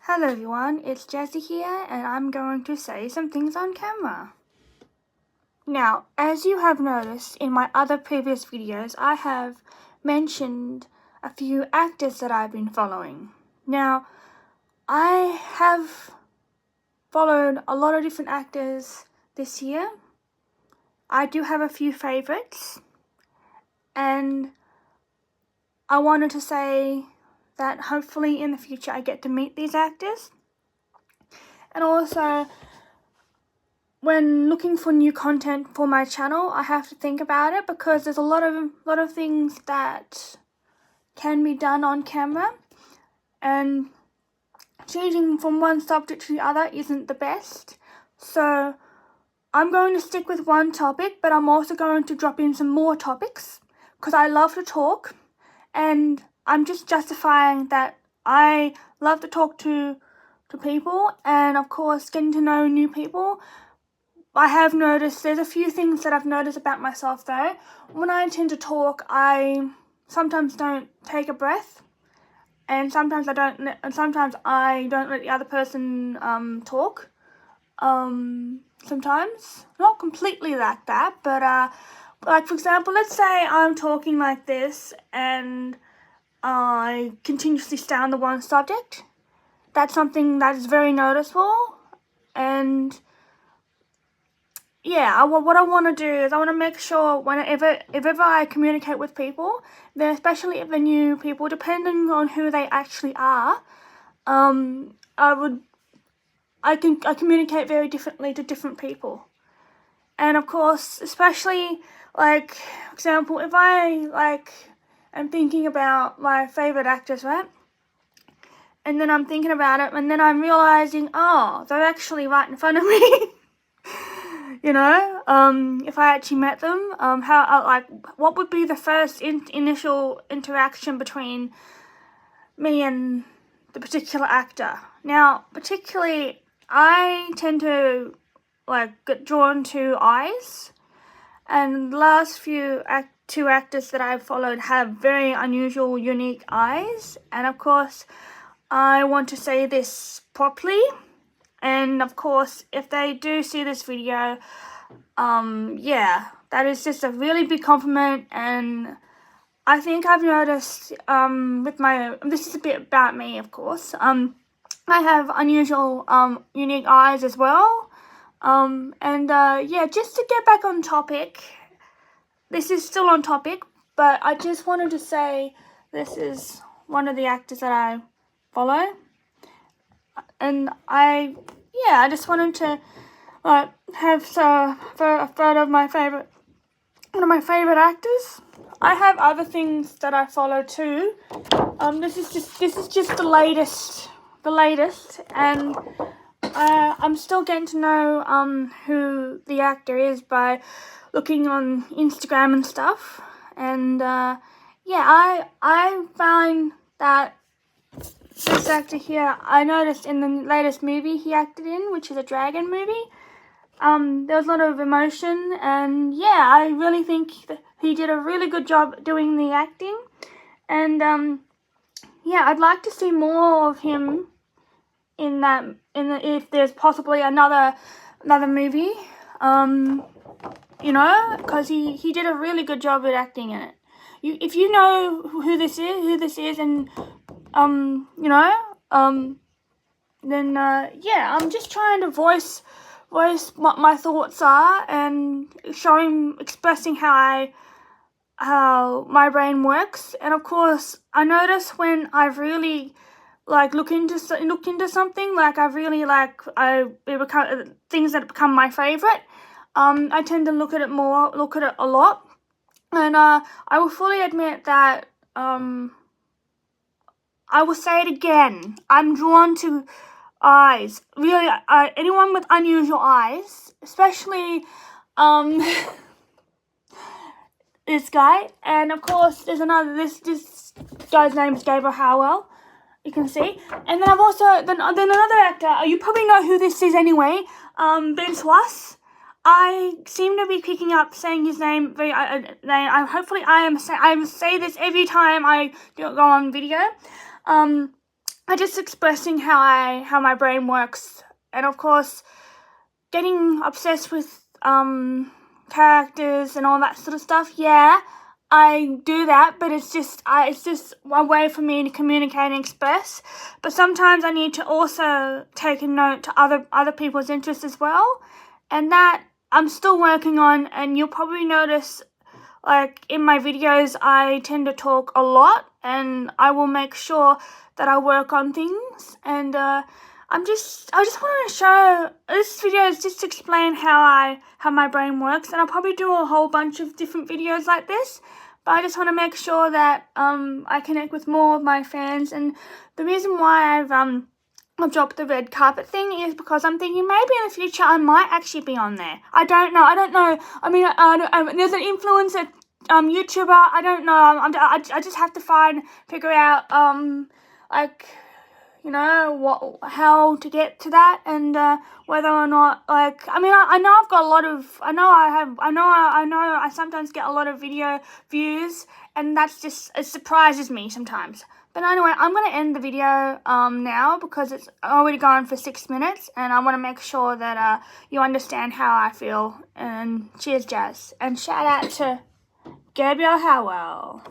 Hello everyone, it's Jessie here and I'm going to say some things on camera. Now, as you have noticed in my other previous videos, I have mentioned a few actors that I've been following. Now, I have followed a lot of different actors this year. I do have a few favourites, and I wanted to say that hopefully in the future I get to meet these actors. And also, when looking for new content for my channel, I have to think about it because there's a lot of things that can be done on camera, and changing from one subject to the other isn't the best. So I'm going to stick with one topic, but I'm also going to drop in some more topics because I love to talk, and I'm just justifying that I love to talk to people, and of course getting to know new people. I have noticed, there's a few things that I've noticed about myself though. When I tend to talk, I sometimes don't take a breath, and sometimes I don't let the other person talk. Sometimes, not completely like that, but like for example, let's say I'm talking like this and I continuously stay on the one subject. That's something that is very noticeable, and yeah, what I want to do is I want to make sure if ever I communicate with people, then especially if they're new people, depending on who they actually are, I communicate very differently to different people. And of course, especially like, for example, if I am thinking about my favorite actors, right? And then I'm thinking about it, and then I'm realizing, oh, they're actually right in front of me. You know, if I actually met them, what would be the first initial interaction between me and the particular actor? Now, particularly, I tend to get drawn to eyes, and the last two actors that I've followed have very unusual, unique eyes, and of course, I want to say this properly. And of course, if they do see this video, yeah, that is just a really big compliment. And I think I've noticed, this is a bit about me, of course. I have unusual, unique eyes as well. Yeah, just to get back on topic, this is still on topic, but I just wanted to say this is one of the actors that I follow. And I just wanted to have a photo of one of my favorite actors. I have other things that I follow too. This is just the latest, and I'm still getting to know who the actor is by looking on Instagram and stuff. And yeah, I find that this actor here, I noticed in the latest movie he acted in, which is a dragon movie, there was a lot of emotion, and yeah, I really think that he did a really good job doing the acting. And yeah, I'd like to see more of him if there's possibly another movie, you know, because he did a really good job at acting in it. If you know who this is, and you know, then yeah, I'm just trying to voice what my thoughts are, and expressing how my brain works. And of course, I notice when I really look into something, I really things that become my favorite. I tend to look at it a lot, and I will fully admit that I will say it again, I'm drawn to eyes. Really, anyone with unusual eyes, especially this guy. And of course, there's another. This guy's name is Gabriel Howell. You can see. And then I've also then another actor. You probably know who this is anyway. Ben Swass. I seem to be picking up saying his name very. Hopefully, I say this every time I go on video. I just expressing how my brain works, and of course, getting obsessed with characters and all that sort of stuff. Yeah, I do that, but it's just a way for me to communicate and express. But sometimes I need to also take a note to other people's interests as well, and that I'm still working on. And you'll probably notice, like, in my videos, I tend to talk a lot, and I will make sure that I work on things. And I just want to show, this video is just to explain how my brain works, and I'll probably do a whole bunch of different videos like this. But I just want to make sure that I connect with more of my fans. And the reason why I've dropped the red carpet thing is because I'm thinking maybe in the future I might actually be on there. I don't know. I mean, there's an influencer YouTuber. I don't know. I just have to figure out like, you know, how to get to that, and whether or not, like, I mean, I know I've got a lot of, I know I sometimes get a lot of video views, and that's just, it surprises me sometimes. But anyway, I'm going to end the video now, because it's already gone for 6 minutes, and I want to make sure that you understand how I feel. And cheers, Jazz. And shout out to Gabriel Howell.